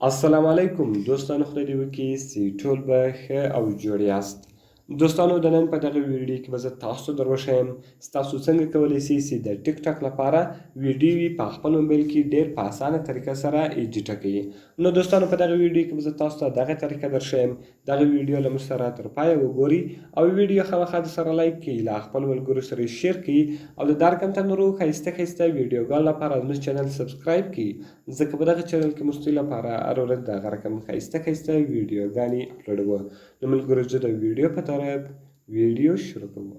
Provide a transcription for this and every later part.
السلام علیکم دوستانو، خدای دې وکړي چې ټول به ښه او جوړ یاست. دوستانو، د نن په دغه ویډیو کې به زه تاسو در وښیم ستاسو څنګه کولی شئ چې د ټیک ټاک لپاره ویډیوې په خپل موبایل کې ډېر په اسانه طریقه سره ایډیټه کړئ. نو دوستانو، په دغه ویډیو کې به زه تاسو ته دغه طریقه در ښیم. دغه ویډیو له موږ سره تر پایه وګورئ او ویډیو خامخا درسره لایک کړئ، له خپلو ملګرو سره یې شیر کړئ او د دار کم نورو ښایسته ښایسته ویډیوګانو لپاره زموږ چینل سبسکرایب کړئ، ځکه په دغه چینل کې موږ ستاسو لپاره هره ورځ د هغه رقم ښایسته ښایسته ویډیوګانې اپلوډوو. نو ملګرو، زه د ویډیو په طرف ویډیو شروع کوم.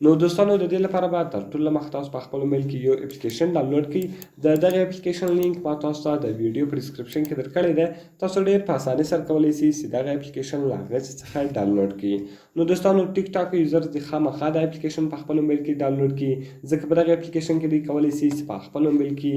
نو دوستانو، د دې لپاره به تر ټولو مخکې تاسو په خپل موبایل کې یو اپلیکیشن ډاونلوډ کړئ. د دغه اپلیکیشن لینک ما تاسو ته د ویډیو په ډسکرپشن کې درکړی دی. تاسو ډېر په اسانۍ سره کولی شئ چې دغه اپلیکیشن له هغه څخه ډاونلوډ کړئ. نو دوستانو، ټیک ټاک یوزر دې خامخا دا اپلیکیشن په خپل موبایل کې ډاونلوډ کړي، ځکه په دغه اپلیکیشن کې دوی کولی شئ چې په خپل موبایل کې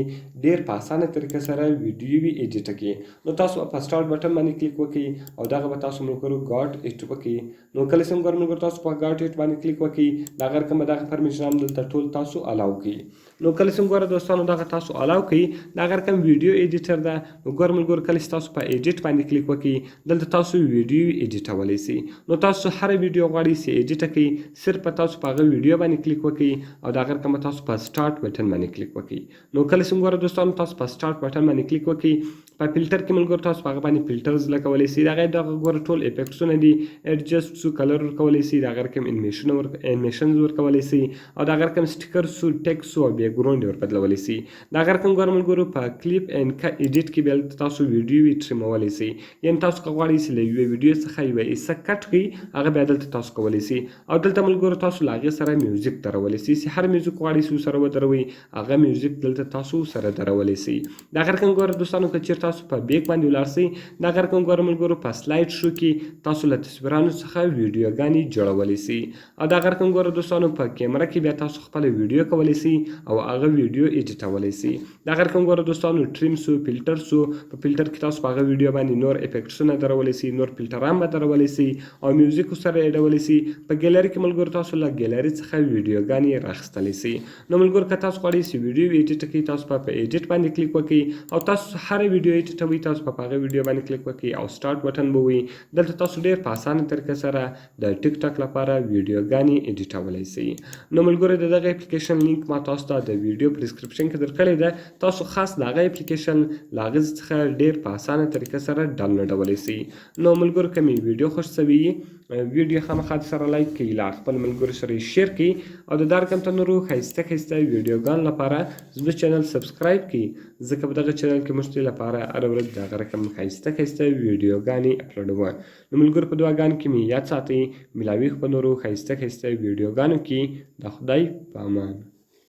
ډېر په اسانه طریقه سره ویډیوې ایډیټ کړي. نو تاسو په سټارټ بټن باندې کلیک وکړئ او دغه به تاسو ملګرو ګاډ ایډ وکړئ. نو کله چې ملګرو تاسو په ګاډ ایډ باندې کلیک وکړئ، د هغه رقم دغه پرمیشن هم دلته ټول تاسو الاو کړئ. نو کله چې ګوره دوستانو دغه تاسو الاو کړئ، د هغه رقم ویډیو ایډیټر ده. نو ګوره ملګرو، کله چې تاسو په ایډیټ باندې کلیک وکړئ، دلته تاسو ویډیو ایډیټولی شئ. نو تاسو هره ویډیو غواړئ چې ایډیټه کړئ، صرف په تاسو په هغه ویډیو باندې کلیک وکړئ او د هغه رقم تاسو په سټارټ بټن باندې کلیک وکړئ. نو کله چې ګوره دوستانو تاسو په سټارټ بټن باندې کلیک وکړئ، په فلټر کې ملګرو تاسو په هغه باندې فلټرز لګولی شئ. دغه ګوره ټول افیکټسونه دي، ایډجسټ سو، کلر ورکولی شئ، د هغه رقم انیمیشنز ورکولی شئ او د هغه رقم سټیکر سو، ټیکس سو او بیک ګراونډ ور بدلولی شئ. د هغه رقم ګوره ملګرو په کلیپ اینډ ایډیټ کې بیا تاسو ویډیو ټریمولی شئ. یعنې تاسو که غواړئ چې له یوې ویډیو څخه یوه حصه کټ کړئ، هغه بیا دلته تاسو کولی شئ. او دلته ملګرو تاسو له هغې سره میوزیک درولی شئ، چې هر میوزیک غواړئ چې ورسره ودروئ، هغه میوزیک دلته تاسو سره درولی شئ. د هغه رقم ګوره دوستانو، که چېرې تاسو په بیک باندې ولاړ شئ، د هغه رقم ګوره ملګرو په سلایډ شو کې تاسو له تصویرانو څخه ویډیوګانې جوړولی شئ. او د هغه رقم ګوره دوستانو په کیمره کې بیا تاسو خپله ویډیو کولی شئ او هغه ویډیو ایډیټولی شئ. د هغه رقم ګوره دوستانو ټریم سو، فلټر سو، په فلټر کې تاسو په هغه ویډیو باندې نور افیکټسونه درولی شئ، نور فلټران به درولی شئ او میوزیک سره ایډولی شئ. په ګیلري کې ملګرو تاسو له ګیلري څخه ویډیوګانې راخیستلی شئ. نو ملګرو، که تاسو غواړئ چې ویډیو ایډیټ کړئ، تاسو په ایډیټ باندې کلیک وکړئ او تاسو هره ویډیو ایډیټوئ، تاسو په هغه ویډیو باندې کلیک وکړئ او سټارټ بټن به وي. دلته تاسو ډېر په اسانه طریقه سره د ټیک ټاک لپاره ویډیوګانې ایډیټولی شئ. نو ملګرو، د دغه اپلیکیشن لینک ما تاسو ته د ویډیو په ډسکرپشن کې درکړی دی. تاسو خاص د هغه اپلیکیشن له هغه څخه ډېر په اسانه طریقه سره ډاونلوډولی شئ. نو ملګرو، که مې ویډیو خوښ شوي ویډیو خامخا سره لایک کړئ، له خپل ملګرو سره یې شیر کړئ او د دا رقم ته نورو ښایسته ښایسته ویډیوګانو لپاره زموږ چینل سبسکرایب کړئ، ځکه په دغه چینل کې موږ ستاسو لپاره هره ورځ د هغه رقم ښایسته ښایسته ویډیوګانې اپلوډوو. نو ملګرو، په دعاګانو کې مې یاد ساتئ. ملاویږو په نورو ښایسته ښایسته ویډیوګانو کې. د خدای په امان.